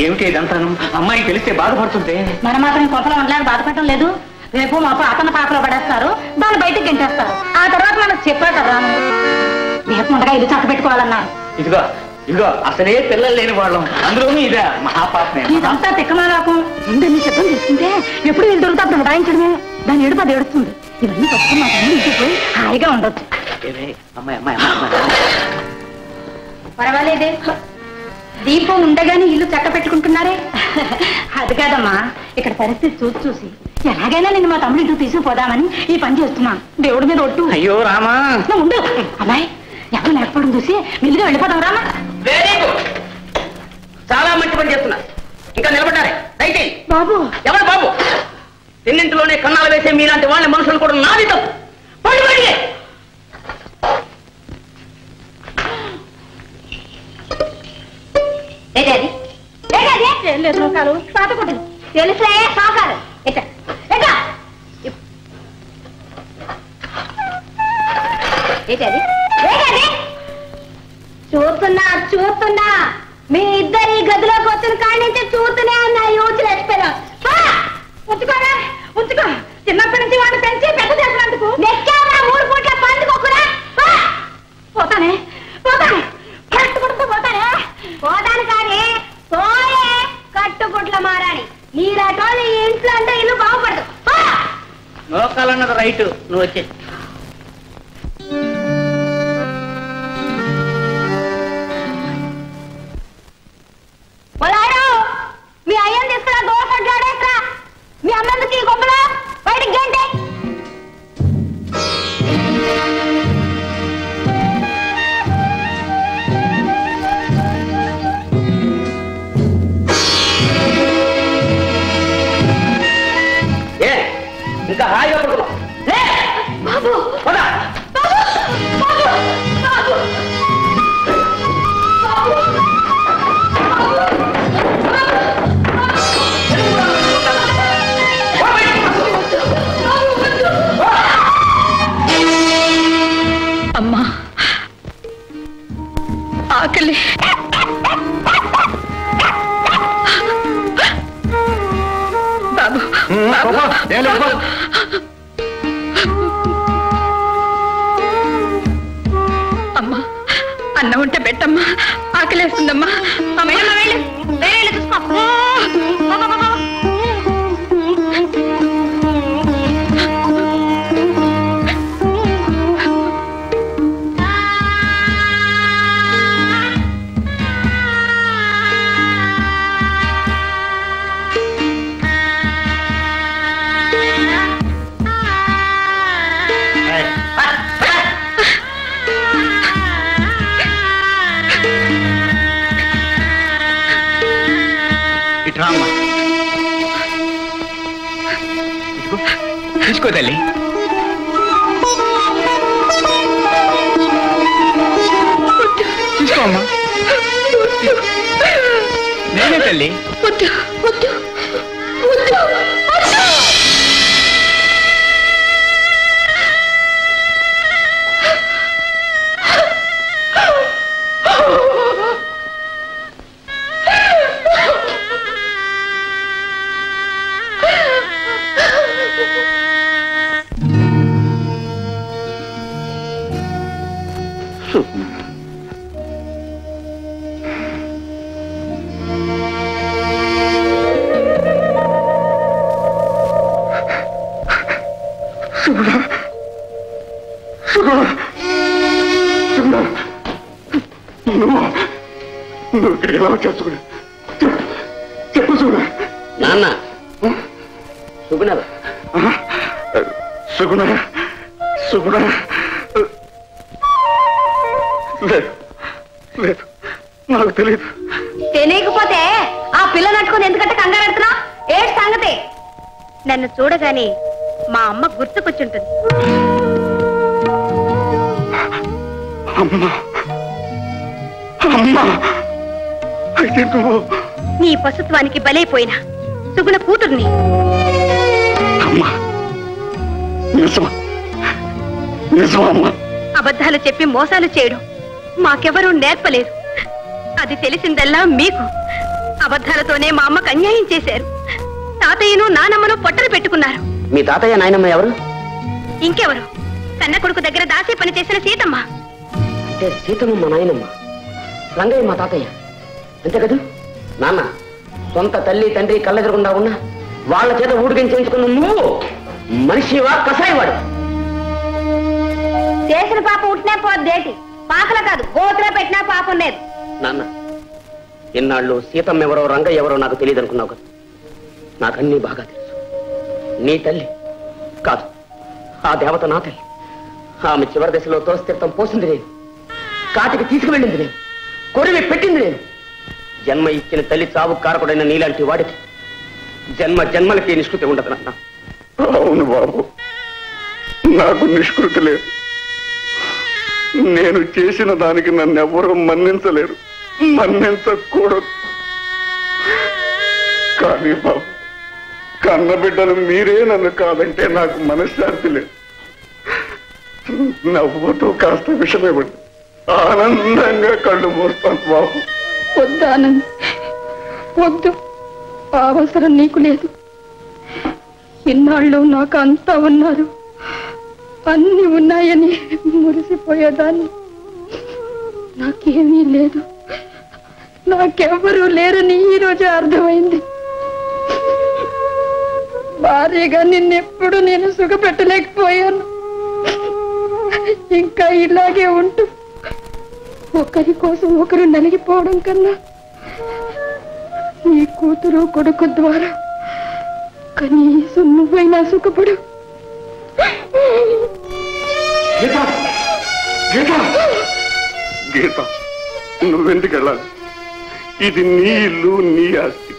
ఏమిటి ఇదంతాను? అమ్మాయి తెలిస్తే బాధపడుతుంటే మన మాత్రం కొత్తలో ఉండలేక బాధపడటం లేదు. రేపు మా అతను పాకలో పడేస్తారు, దాన్ని బయటకు గెంటేస్తారు. ఆ తర్వాత మనకు చెప్పాడు కదా రేపు ఉండగా ఇల్లు చక్క పెట్టుకోవాలన్నారు. ఇదిగో ఇదిగో అసలే పిల్లలు లేని వాళ్ళం, అందులోనూ ఇదే మహాపాపమే. ఇదంతా తిక్కమాలాకం. ముందు సిద్ధం చేసుకుంటే ఎప్పుడు వీళ్ళు దొరుకుతా ఉడాయించడమే. దాని ఏడుపు అది ఏడుస్తుంది. ఇవన్నీ పట్టుకుని ఇంటికి పోయి హాయిగా ఉండొచ్చు. అమ్మాయి అమ్మాయి పర్వాలేదే, దీపం ఉండగానే ఇల్లు చక్క పెట్టుకుంటున్నారే. అది కాదమ్మా, ఇక్కడ పరిస్థితి చూసి ఎలాగైనా నేను మా తమ్ముడి ఇంటికి తీసుకుపోదామని ఈ పని చేస్తున్నా. దేవుడి మీద ఒట్టు. అయ్యో రామా ఉండు అమ్మాయి, ఎవరు లేకపోవడం చూసి మిల్లుగా వెళ్ళిపోదాం. రామా చాలా మంచి పని చేస్తున్నా. ఇంకా నిలబడ్డారే దయచేయి. బాబు ఎవరు బాబు? తిన్నింటిలోనే కన్నాలు వేసే మీలాంటి వాళ్ళ మనుషులు కూడా నాది తప్పు. పండి బయటికి. తెలుసే సాకారు. చూస్తున్నా మీ ఇద్దరు ఈ గదిలోకి వచ్చిన కాడి నుంచి చూస్తూనే ఉన్నా. యూజ్ లేచిపోయారు. ఉంచుకోరా ఉంచుకో. చిన్నప్పటి నుంచి వాడిని పెంచి పెద్ద చేసినందుకు నెక్కారా 3 పూట్ల పండుకోకురా. పోతానే కట్టుకుంటూ పోతాను కానీ పోయే కట్టుకుంట్ల మారాని నీలాటో నీ ఇంట్లో అంటే ఇల్లు బాగుపడదు. లోకాలన్నది రైట్. నువ్వు వచ్చే మీ అయ్యని తీసుకురా. దోశ కొట్లాడేస్తా. మీ అమ్మందుకు ఈ గొప్పలో బయటికి గంటే. ఇంకా హాయిగా పడుకున్నాం. బాబు అమ్మా ఆకలి. బాబు అమ్మా అన్నం ఉంటే పెట్టమ్మా, ఆకలేస్తుందమ్మా. చూసుకో. తీసుకో తల్లి. తీసుకో అమ్మా. నేనే తల్లి. నువ్వు ఇక్కడికి ఎలా వచ్చేస్తున్నా చెప్పు సుగుణ. నాన్న సుగుణ సుగుణ సుగుణ లేదు లేదు, నాకు తెలియదు. తెలియకపోతే ఆ పిల్ల నట్టుకుని ఎందుకంటే కంగారు పెడుతున్నా? ఏడు సంగతి. నన్ను చూడగానే మా అమ్మ గుర్తుకొచ్చుంటుంది. అమ్మా అమ్మా, అయితే నువ్వు నీ పశుత్వానికి బలైపోయినా సుగుణ కూతుర్ని. అమ్మా నిజమా? నిజమా అమ్మా? అబద్ధాలు చెప్పి మోసాలు చేయడం మాకెవరూ నేర్పలేదు. అది తెలిసిందల్లా మీకు. అబద్ధాలతోనే మా అమ్మకు అన్యాయం చేశారు. తాతయ్యను నానమ్మను పొట్టలు పెట్టుకున్నారు. మీ తాతయ్య నాయనమ్మ ఎవరు? ఇంకెవరు? కన్న కొడుకు దగ్గర దాసీ పని చేసిన సీతమ్మ. అంటే సీతమ్మ మా నాయనమ్మ, రంగయ్య మా తాతయ్య, అంతే కదా? నాన్న సొంత తల్లి తండ్రి కళ్ళెదురకుండా ఉన్నా వాళ్ళ చేత ఊడికం చేయించుకున్న నువ్వు మనిషివా కసాయివాడు? చేసిన పాపం ఉంటనే పోద్దేటి, పాకల కాదు గోతులో పెట్టినా పాపం లేదు. నాన్న ఇన్నాళ్ళు సీతమ్మ ఎవరో రంగయ్య ఎవరో నాకు తెలియదు అనుకున్నావు కదా. నాకన్నీ బాగా తెలుసు. నీ తల్లి కాదు, ఆ దేవత నా తల్లి. ఆమె చివరి దశలో తోస్తీర్థం పోసింది నేను, కాటికి తీసుకువెళ్ళింది నేను, కొరివి పెట్టింది నేను. జన్మ ఇచ్చిన తల్లి చావు కారకుడైన నీలాంటి వాడికి జన్మ జన్మలకి నిష్కృతి ఉండదు నాన్న. అవును బాబు, నాకు నిష్కృతి లేదు. నేను చేసిన దానికి నన్ను ఎవరూ మన్నించలేరు, మన్నించకూడదు. కానీ బాబు, కన్నబిడ్డలు మీరే నన్ను కాదంటే నాకు మనశ్శాంతి లేదు. నవ్వుతూ కాస్త విషమివ్వండి, ఆనందంగా కళ్ళు మూస్తాను బాబు. వద్దు ఆనంద్, వద్దు. ఆ అవసరం నీకు లేదు. ఇన్నాళ్ళు నాకు అంతా ఉన్నారు, అన్ని ఉన్నాయని మురిసిపోయేదాన్ని. నాకేమీ లేదు, నాకెవ్వరూ లేరని ఈ రోజే అర్థమైంది. భారీగా నిన్నెప్పుడు నేను సుఖపెట్టలేకపోయాను. ఇంకా ఇలాగే ఉంటూ ఒకరి కోసం ఒకరు నలిగిపోవడం కన్నా నీ కూతురు కొడుకు ద్వారా కనీసం నువ్వైనా సుఖపడు. గీత, గీత, గీత, నువ్వెందుకు వెళ్ళాలి? ఇది నీ ఇల్లు, నీ ఆస్తి.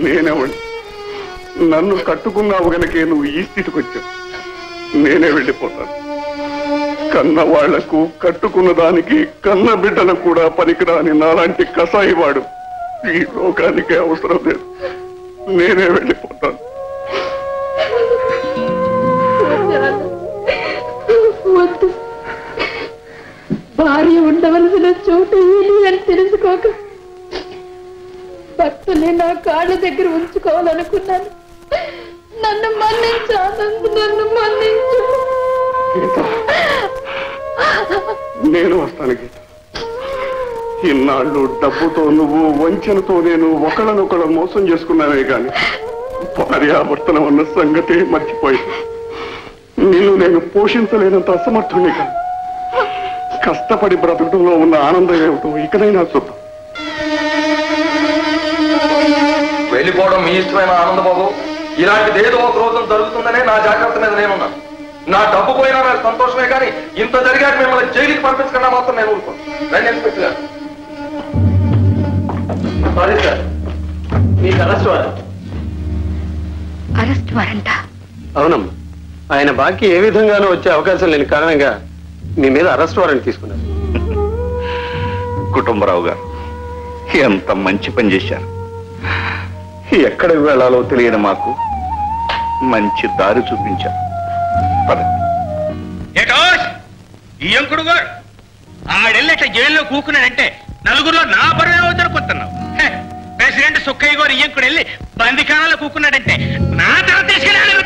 నేనెవండి? నన్ను కట్టుకున్నావు గనకే నువ్వు ఈ స్థితికి వచ్చావు. నేనే వెళ్ళిపోతాను. కన్న వాళ్లకు, కట్టుకున్న దానికి, కన్న బిడ్డలకు కూడా పనికిరాని నాలాంటి కసాయి వాడు ఈ లోకానికి అవసరం లేదు. నేనే వెళ్ళిపోతాను. వద్దు. భార్య ఉండవలసిన చోటు ఏది అని తెలుసుకోక భక్తుల్ని నా కాళ్ళ దగ్గర ఉంచుకోవాలనుకున్నాను. నన్ను మన్నించు ఆనంద్, నన్ను మన్నించు. నేను వస్తాను గీత. ఇన్నాళ్ళు డబ్బుతో నువ్వు, వంచనతో నేను ఒకళ్ళనొకళ్ళ మోసం చేసుకున్నానే గాని భార్యాభర్తనం అన్న సంగతి మర్చిపోయింది. నిన్ను నేను పోషించలేనంత అసమర్థుణ్ణి కాదు. కష్టపడి బ్రతకడంలో ఉన్న ఆనందం ఏమిటో ఇకనైనా చూద్దాం. వెళ్ళిపోవడం మీ ఇష్టమైన ఆనందబాబు. ఇలాంటిదేదో ఒక రోజు జరుగుతుందనే నా జాగ్రత్త మీద నేనున్నాను. నా డబ్బు పోయినా నాకు సంతోషమే, కానీ ఇంత జరిగాక మిమ్మల్ని జైలుకి పంపించకుండా మాత్రం నేను ఊరుకోను. రండి ఇన్స్పెక్టర్ గారు. సారీ సార్, మీకు అరెస్ట్ వారెంట్. అరెస్ట్ వారెంటా? అవునమ్మా, ఆయన బాకీ ఏ విధంగానూ వచ్చే అవకాశం లేని కారణంగా మీ మీద అరెస్ట్ వారెంట్ తీసుకున్నారు. కుటుంబరావు గారు ఎంత మంచి పని చేశారు. ఎక్కడికి వెళ్ళాలో తెలియని మాకు మంచి దారి చూపించారు. ఈ ఎంకుడు గారు ఆడెళ్ళి అట్లా జైల్లో కూకున్నాడంటే నలుగురిలో నా పరువు దొరుకుతున్నావు. ప్రెసిడెంట్ సుక్కయ్య గారు ఈయంకుడు వెళ్ళి బందిఖానాలో కూకున్నాడంటే నా తల తీసుకెళ్ళి అల్లుడు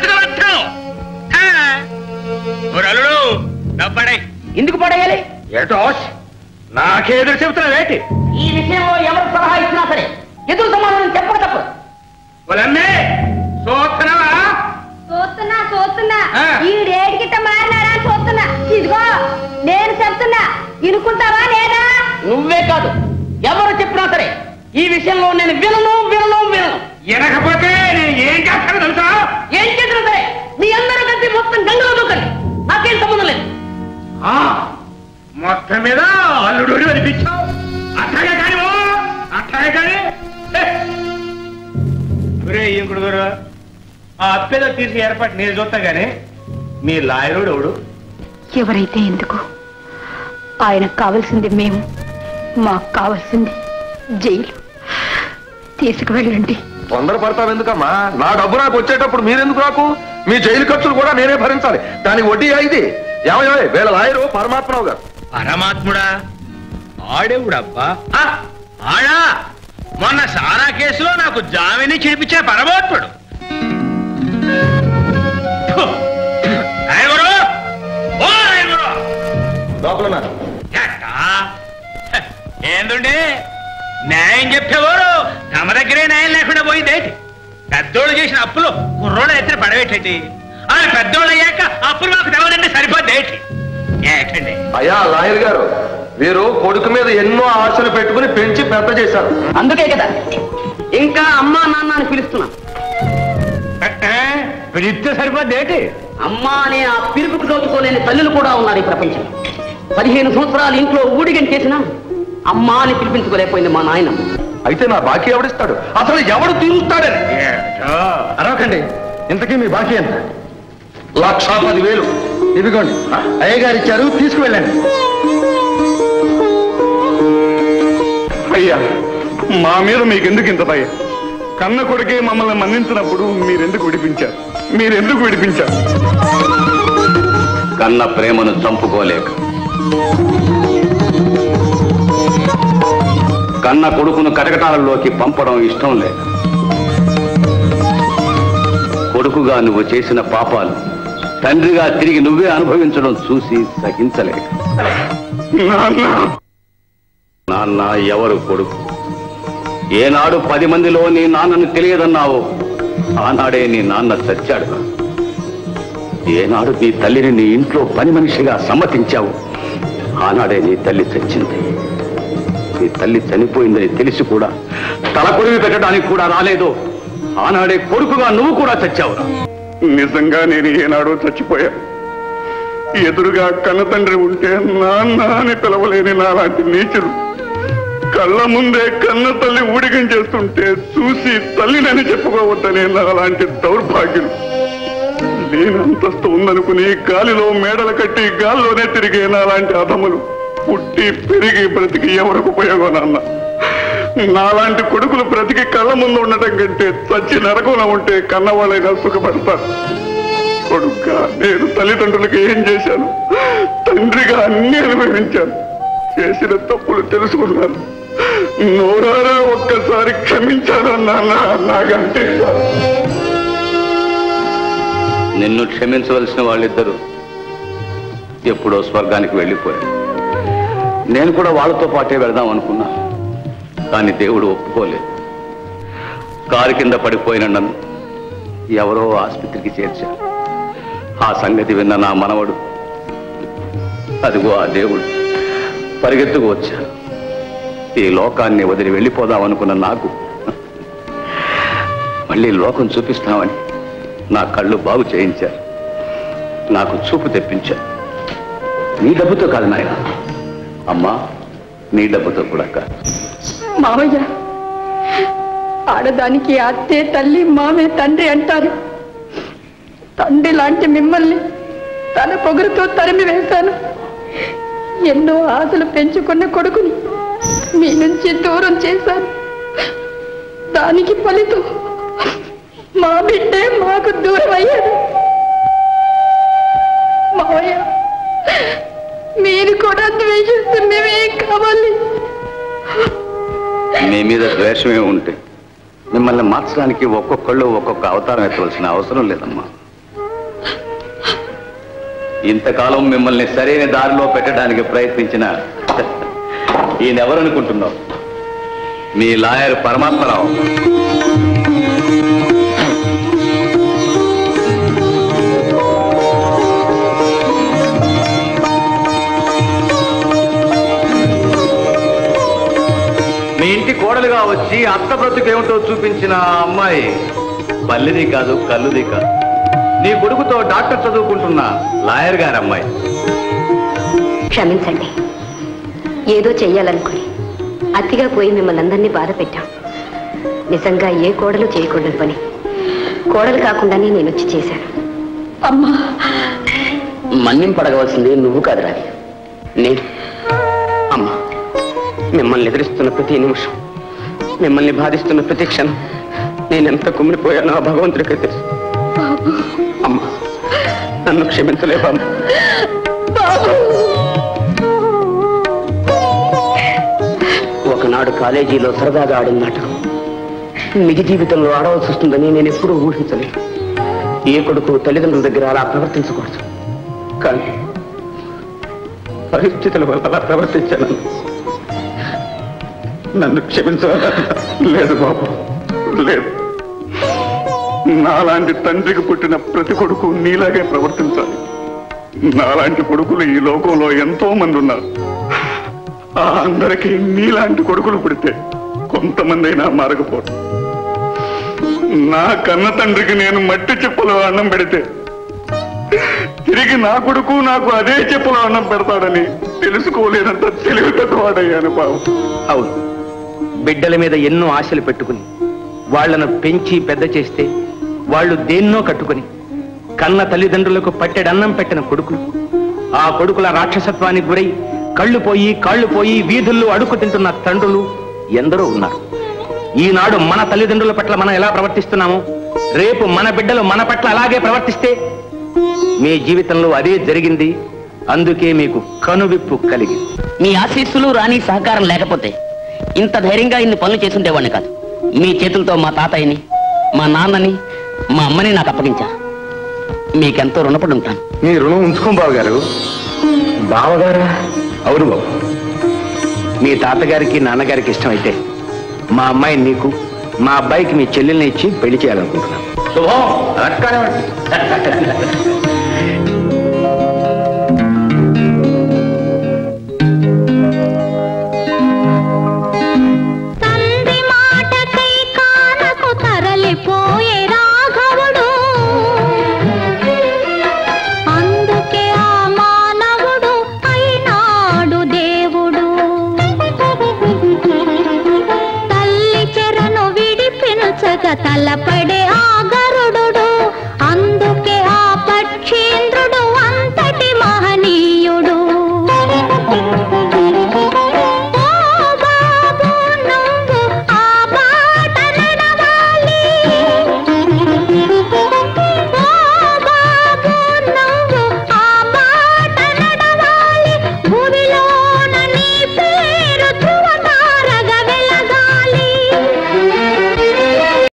డబ్బడే ఎందుకు పడేయాలి? ఏటోస్ నాకే ఎదురు చెబుతున్నావేటి? ఈ విషయంలో ఎవరు సలహా ఇచ్చినా సరే ఎదురు సమాధానం చెప్పక తప్పదు. వాళ్ళమ్మే చూస్తున్నావా? చూస్తున్నా చూస్తున్నా. ఈడేడికిట్ట మారినాడా చూస్తున్నా. ఇదిగో నేను చెప్తున్నా, ఇనుకుంటావా లేదా? నువ్వే కాదు, ఎవరు చెప్పినా సరే ఈ విషయంలో నేను వినను వినను వినను. ఎనకపోతే నేను ఏం చేస్తాను తెలుసా? ఏం చేసినా సరే మీ అందరూ కలిసి మొత్తం గంగలో దూకండి, నాకేం సంబంధం లేదు. మొత్తం మీద అల్లుడు అనిపించావు. అట్లాగే కానీ అట్లాగే కానీ ఇంకుడు గారు ఆ అప్పేదో తీసి ఏర్పాటు నేను చూస్తా గానీ మీ లాయరుడు ఎవడు? ఎవరైతే ఎందుకు, ఆయనకు కావాల్సింది మేము, మాకు కావాల్సింది జైలు. తీసుకువెళ్ళండి. తొందరపడతావెందుకమ్మా? నా డబ్బు నాకు వచ్చేటప్పుడు మీరెందుకు నాకు? మీ జైలు ఖర్చులు కూడా నేనే భరించాలి. దానికి వడ్డీ అయింది. ఏమయ్యో వీళ్ళ లాయరు పరమాత్మరావు గారు. పరమాత్ముడా? ఆడేవుడబ్బా ఆడా మొన్న సారా కేసులో నాకు జామీని చిడిపించిన పరమోత్ముడు. ఏందండి న్యాయం చెప్పేవారు తమ దగ్గరే న్యాయం లేకుండా పోయిందేంటి? పెద్దోళ్ళు చేసిన అప్పులు కుర్రోళ్ళు ఎత్తున పడవేటండి. ఆ పెద్దోళ్ళు అయ్యాక అప్పులు మాకు తెలవదండి సరిపోద్దేంటి? ఏటండి అయ్యా లాయర్ గారు, వీరు కొడుకు మీద ఎన్నో ఆశలు పెట్టుకుని పెంచి పెద్ద చేశారు. అందుకే కదా ఇంకా అమ్మా నాన్న అని పిలుస్తున్నా. పిలిస్తే సరిపోద్దేంటి? అమ్మా అనే ఆ పిలుపుకు దోచుకోలేని తల్లులు కూడా ఉన్నారు ఈ ప్రపంచం. 15 సంవత్సరాలు ఇంట్లో ఊడిగని చేసినా అమ్మా అని పిలిపించుకోలేకపోయింది మా నాయన. అయితే నా బాకీ ఎవడిస్తాడు? అసలు ఎవడు తీరుస్తాడని. అరవకండి, ఇంతకీ మీ బాకీ ఎంత? 1,10,000. ఇదిగోండి, అయ్యగారు ఇచ్చారు, తీసుకువెళ్ళండి. అయ్యా, మా మీద మీకెందుకు ఇంత భయం? కన్న కొడుకే మమ్మల్ని మన్నించినప్పుడు మీరెందుకు విడిపించారు? కన్న ప్రేమను చంపుకోలేక, కన్న కొడుకును కటకటాలలోకి పంపడం ఇష్టం లేక, కొడుకుగా నువ్వు చేసిన పాపాలు తండ్రిగా తిరిగి నువ్వే అనుభవించడం చూసి సహించలేక, నాన్న ఎవరు కొడుకు? ఏనాడు 10 మందిలో నీ నాన్నను తెలియదన్నావో ఆనాడే నీ నాన్న చచ్చాడు. ఏనాడు నీ తల్లిని నీ ఇంట్లో పని మనిషిగా సమ్మతించావు ఆనాడే నీ తల్లి చచ్చింది. నీ తల్లి చనిపోయిందని తెలిసి కూడా తల కొరివి పెట్టడానికి కూడా రాలేదో ఆనాడే కొడుకుగా నువ్వు కూడా చచ్చావురా. నిజంగా నేను ఏనాడో చచ్చిపోయా. ఎదురుగా కన్న తండ్రి ఉంటే నాన్న అని పిలవలేని నాలాంటి నీచులు కళ్ళ ముందే కన్న తల్లి ఊడిగం చేస్తుంటే చూసి తల్లినని చెప్పుకోవద్దనే నాలాంటి దౌర్భాగ్యులు. నేను అంతస్తు ఉందనుకుని గాలిలో మేడలు కట్టి గాల్లోనే తిరిగే నాలాంటి అధములు పుట్టి పెరిగి బ్రతికి ఎవరికి ఉపయోగం నాన్న? నాలాంటి కొడుకులు బ్రతికి కళ్ళ ముందు ఉండటం కంటే చచ్చి నరకంలో ఉంటే కన్నవాళ్ళైనా సుఖపడతారు. కొడుకుగా నేను తల్లిదండ్రులకు ఏం చేశాను? తండ్రిగా అన్ని అనుభవించాను. చేసిన తప్పులు తెలుసుకున్నాను. నోరారా ఒక్కసారి క్షమించాను నాన్న. నాకంటే నిన్ను క్షమించవలసిన వాళ్ళిద్దరూ ఎప్పుడో స్వర్గానికి వెళ్ళిపోయారు. నేను కూడా వాళ్ళతో పాటే వెళదాం అనుకున్నా, కానీ దేవుడు ఒప్పుకోలేదు. కారు కింద పడిపోయిన నన్ను ఎవరో ఆసుపత్రికి చేర్చారు. ఆ సంగతి విన్న నా మనవడు, అదిగో ఆ దేవుడు పరిగెత్తుకు వచ్చాను. ఈ లోకాన్ని వదిలి వెళ్ళిపోదామనుకున్న నాకు మళ్ళీ లోకం చూపిస్తామని నా కళ్ళు బాగు చేయించారు. నాకు చూపు తెప్పించారు. నీ డబ్బుతో కాదు నాయన, అమ్మా నీ డబ్బుతో కూడా కాదు. మావయ్య, ఆడదానికి అత్తే తల్లి, మామే తండ్రి అంటారు. తండ్రి లాంటి మిమ్మల్ని తన పొగరుతో తరిమి వేశాను. ఎన్నో ఆశలు పెంచుకున్న కొడుకుని మీ నుంచి దూరం చేశాను. దానికి ఫలితం మా బిడ్డే మాకు దూరం అయ్యాడు. మావయ్య, మీరు కూడా ద్వేషిస్తే మేమేం కావాలి? మీ మీద ద్వేషమే ఉంటే మిమ్మల్ని మార్చడానికి ఒక్కొక్కళ్ళు ఒక్కొక్క అవతారం ఎత్తవలసిన అవసరం లేదమ్మా. ఇంతకాలం మిమ్మల్ని సరైన దారిలో పెట్టడానికి ప్రయత్నించిన ఈయనెవరనుకుంటున్నావు? మీ లాయర్ పరమాత్మరావు. మీ ఇంటి కోడలుగా వచ్చి అత్త బ్రతుకేమిటో చూపించిన అమ్మాయి పల్లిది కాదు, కల్లుది కాదు, నీ కొడుకుతో డాక్టర్ చదువుకుంటున్న లాయర్ గారి అమ్మాయి. క్షమించండి, ఏదో చెయ్యాలనుకుని అతిగా పోయి మిమ్మల్ని అందరినీ బాధ పెట్టాం. నిజంగా ఏ కోడలు చేయకూడదు పని కోడలు కాకుండానే నేను వచ్చి చేశాను. అమ్మా, మన్నింపడగవలసింది నువ్వు కాదు రాని, నేను. అమ్మా, మిమ్మల్ని ఎదిరిస్తున్న ప్రతి నిమిషం, మిమ్మల్ని బాధిస్తున్న ప్రతి క్షణం నేనెంత కుమిలిపోయానో ఆ భగవంతుడికే తెలుసు. అమ్మా, నన్ను క్షమించలేవా? ఆనాడు కాలేజీలో సరదాగా ఆడిన నాటకం నిజ జీవితంలో ఆడవలసి వస్తుందని నేను ఎప్పుడూ ఊహించలేదు. ఏ కొడుకు తల్లిదండ్రుల దగ్గర అలా ప్రవర్తించకూడదు, కానీ పరిస్థితుల వల్ల అలా ప్రవర్తించాను. నన్ను క్షమించాలా? లేదు బాబు, లేదు. నాలాంటి తండ్రికి పుట్టిన ప్రతి కొడుకు నీలాగే ప్రవర్తించాలి. నాలాంటి కొడుకులు ఈ లోకంలో ఎంతో మంది ఉన్నారు. అందరికీ నీలాంటి కొడుకులు పుడితే కొంతమంది అయినా మారకపోరు. నా కన్న తండ్రికి నేను మట్టి చెప్పులో అన్నం పెడితే తిరిగి నా కొడుకు నాకు అదే చెప్పులో అన్నం పెడతాడని తెలుసుకోలేనంత తెలివి తక్కువాడయ్యాను బాబు. అవును, బిడ్డల మీద ఎన్నో ఆశలు పెట్టుకుని వాళ్లను పెంచి పెద్ద చేస్తే వాళ్ళు దేన్నో కట్టుకుని కన్న తల్లిదండ్రులకు పట్టెడన్నం పెట్టిన కొడుకులు, ఆ కొడుకుల రాక్షసత్వానికి గురై కళ్ళు పోయి కాళ్ళు పోయి వీధుల్లో అడుక్కు తింటున్న తండ్రులు ఎందరో ఉన్నారు. ఈనాడు మన తల్లిదండ్రుల పట్ల మనం ఎలా ప్రవర్తిస్తున్నామో రేపు మన బిడ్డలు మన పట్ల అలాగే ప్రవర్తిస్తే మీ జీవితంలో అదే జరిగింది. అందుకే మీకు కనువిప్పు కలిగింది. మీ ఆశీస్సులు రాని సహకారం లేకపోతే ఇంత ధైర్యంగా ఇన్ని పనులు చేసుండేవాడిని కాదు. మీ చేతులతో మా తాతయ్యని, మా నాన్నని, మా అమ్మని నాకు అప్పగించారు. మీకెంతో రుణపడి ఉంటాను. మీ రుణం ఉంచుకోం బావగారు. బావగారా? అవును బాబు. మీ తాతగారికి నాన్నగారికి ఇష్టమైతే మా అమ్మాయిని నీకు, మా అబ్బాయికి మీ చెల్లెల్ని ఇచ్చి పెళ్లి చేయాలనుకుంటున్నాను. శుభం, అక్కడేవండి. తండ్రి మాటకై కానకు తరలిపోయే రాఘవుడు, అందుకే ఆ మానవుడు అయినాడు దేవుడు. తల్లి చెరను విడిపించక తలపడే